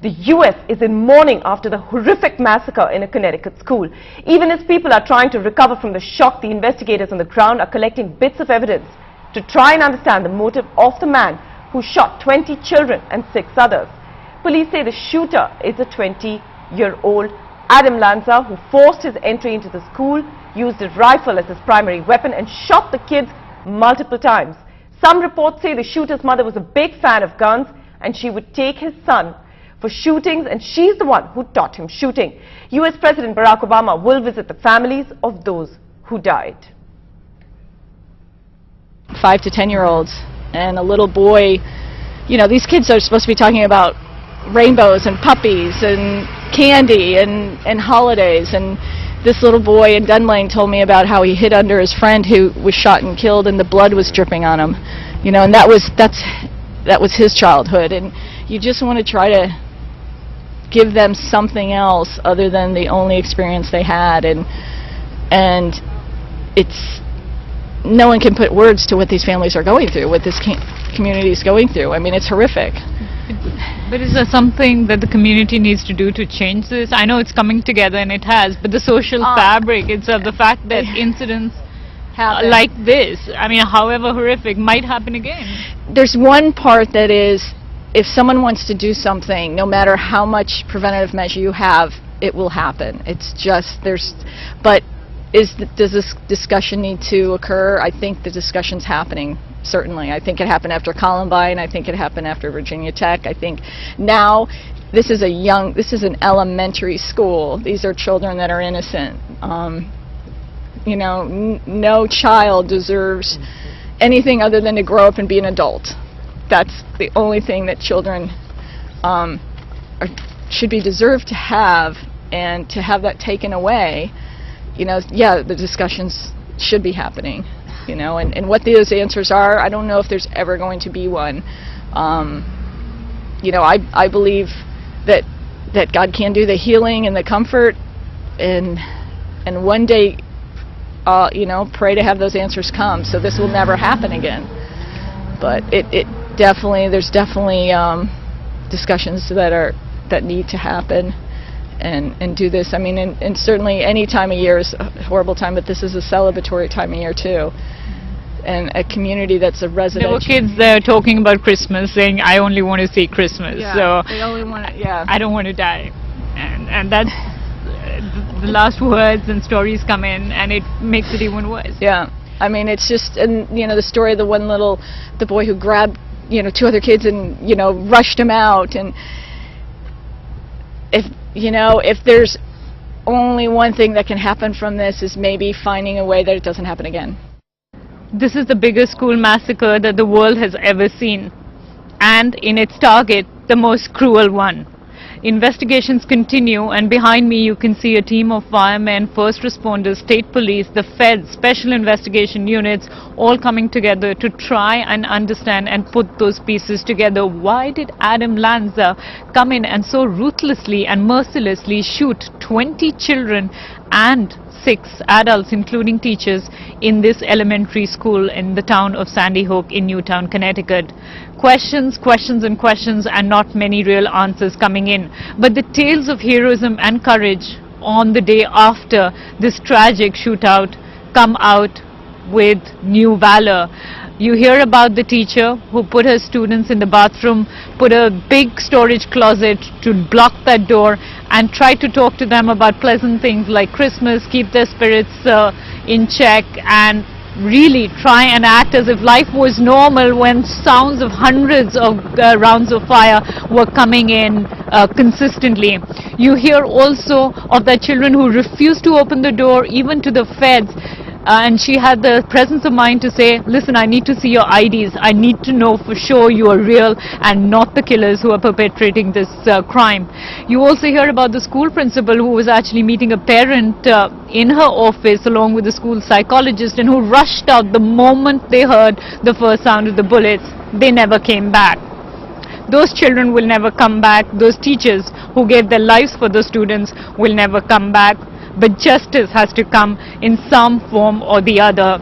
The US is in mourning after the horrific massacre in a Connecticut school. Even as people are trying to recover from the shock, the investigators on the ground are collecting bits of evidence to try and understand the motive of the man who shot 20 children and 6 others. Police say the shooter is a 20-year-old Adam Lanza, who forced his entry into the school, used a rifle as his primary weapon and shot the kids multiple times. Some reports say the shooter's mother was a big fan of guns and she would take his son for shootings, and she's the one who taught him shooting. US President Barack Obama will visit the families of those who died. 5 to 10-year-olds and a little boy. You know, these kids are supposed to be talking about rainbows and puppies and candy and holidays, and this little boy in Dunlane told me about how he hid under his friend who was shot and killed, and the blood was dripping on him. You know, and that was his childhood, and you just want to try to give them something else other than the only experience they had, and it's, no one can put words to what these families are going through, what this community is going through. I mean, it's horrific. But is there something that the community needs to do to change this? I know it's coming together, and it has, but the social fabric itself, the fact that incidents like this, I mean, however horrific, might happen again. There's one part that is, if someone wants to do something, no matter how much preventative measure you have, it will happen. It's just, but does this discussion need to occur? I think the discussion's happening, certainly. I think it happened after Columbine. I think it happened after Virginia Tech. I think now this is an elementary school. These are children that are innocent. You know, no child deserves anything other than to grow up and be an adult. That's the only thing that children should be deserved to have, and to have that taken away, you know, yeah, the discussions should be happening, you know, and what those answers are, I don't know if there's ever going to be one. You know, I believe that God can do the healing and the comfort, and one day, you know, pray to have those answers come, so this will never happen again. But there's definitely discussions that need to happen and do this. I mean, and certainly any time of year is a horrible time, but this is a celebratory time of year too. And a community that's a residential. There were kids there talking about Christmas, saying, "I only want to see Christmas." Yeah, so they only want to, yeah. I don't want to die, and that's the last words and stories come in, and it makes it even worse. Yeah. I mean, it's just, and you know, the story of the boy who grabbed, you know, 2 other kids and, you know, rushed him out. And if there's only one thing that can happen from this, is maybe finding a way that it doesn't happen again. This is the biggest school massacre that the world has ever seen, and in its target, the most cruel one. Investigations continue, and behind me you can see a team of firemen, first responders, state police, the feds, special investigation units, all coming together to try and understand and put those pieces together. Why did Adam Lanza come in and so ruthlessly and mercilessly shoot 20 children and 6 adults, including teachers, in this elementary school in the town of Sandy Hook in Newtown, Connecticut? Questions, questions and questions, and not many real answers coming in. But the tales of heroism and courage on the day after this tragic shootout come out with new valor. You hear about the teacher who put her students in the bathroom, put a big storage closet to block that door, and tried to talk to them about pleasant things like Christmas, keep their spirits in check, and really try and act as if life was normal when sounds of hundreds of rounds of fire were coming in consistently. You hear also of the children who refused to open the door even to the feds. And she had the presence of mind to say, "Listen, I need to see your IDs. I need to know for sure you are real and not the killers who are perpetrating this crime." You also hear about the school principal who was actually meeting a parent in her office along with the school psychologist, and who rushed out the moment they heard the first sound of the bullets. They never came back. Those children will never come back. Those teachers who gave their lives for the students will never come back. But justice has to come in some form or the other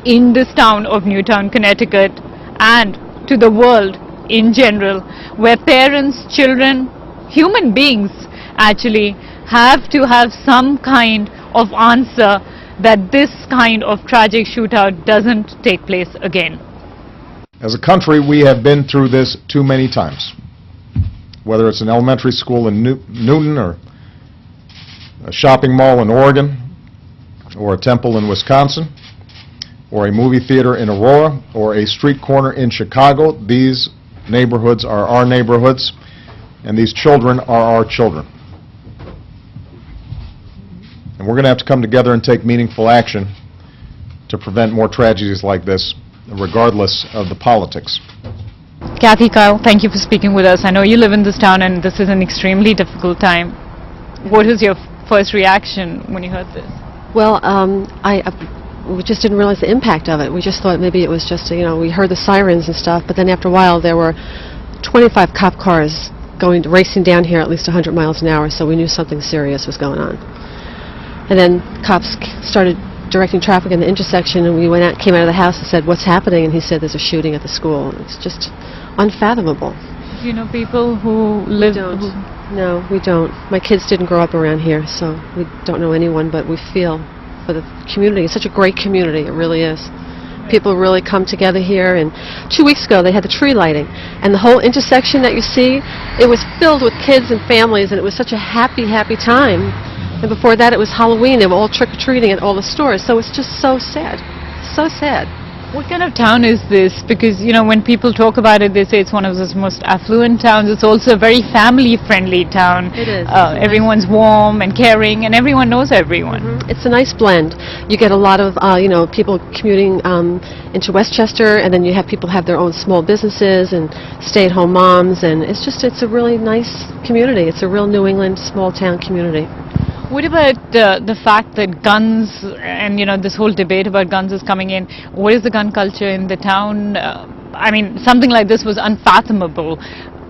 in this town of Newtown, Connecticut, and to the world in general, where parents, children, human beings actually have to have some kind of answer that this kind of tragic shootout doesn't take place again. As a country, we have been through this too many times. Whether it's an elementary school in Newton, or a shopping mall in Oregon, or a temple in Wisconsin, or a movie theater in Aurora, or a street corner in Chicago, these neighborhoods are our neighborhoods, and these children are our children. And we're going to have to come together and take meaningful action to prevent more tragedies like this, regardless of the politics. Kathy, Kyle, thank you for speaking with us. I know you live in this town and this is an extremely difficult time. What was your first reaction when you heard this? Well, we just didn't realize the impact of it. We just thought maybe it was just, we heard the sirens and stuff, but then after a while there were 25 cop cars racing down here at least 100 miles an hour, so we knew something serious was going on. And then cops started directing traffic in the intersection, and we came out of the house and said, "What's happening?" And he said, "There's a shooting at the school." It's just unfathomable. Do you know people who live... No, we don't. My kids didn't grow up around here, so we don't know anyone, but we feel for the community. It's such a great community, it really is. People really come together here, and 2 weeks ago they had the tree lighting, and the whole intersection that you see, it was filled with kids and families, and it was such a happy, happy time. And before that it was Halloween. They were all trick-or-treating at all the stores, so it's just so sad. So sad. What kind of town is this? Because, when people talk about it, they say it's one of the most affluent towns. It's also a very family-friendly town. It is. Everyone's warm and caring, and everyone knows everyone. Mm-hmm. It's a nice blend. You get a lot of, people commuting into Westchester, and then you have people have their own small businesses and stay-at-home moms, and it's a really nice community. It's a real New England small-town community. What about the fact that guns and this whole debate about guns is coming in? What is the gun culture in the town? I mean, something like this was unfathomable,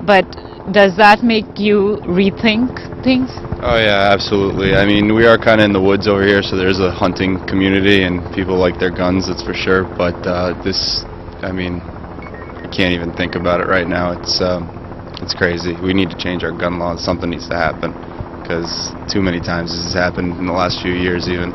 but does that make you rethink things? Oh yeah, absolutely. I mean, we are kind of in the woods over here, so there's a hunting community and people like their guns, that's for sure. But I can't even think about it right now. It's crazy. We need to change our gun laws. Something needs to happen, because too many times this has happened in the last few years even.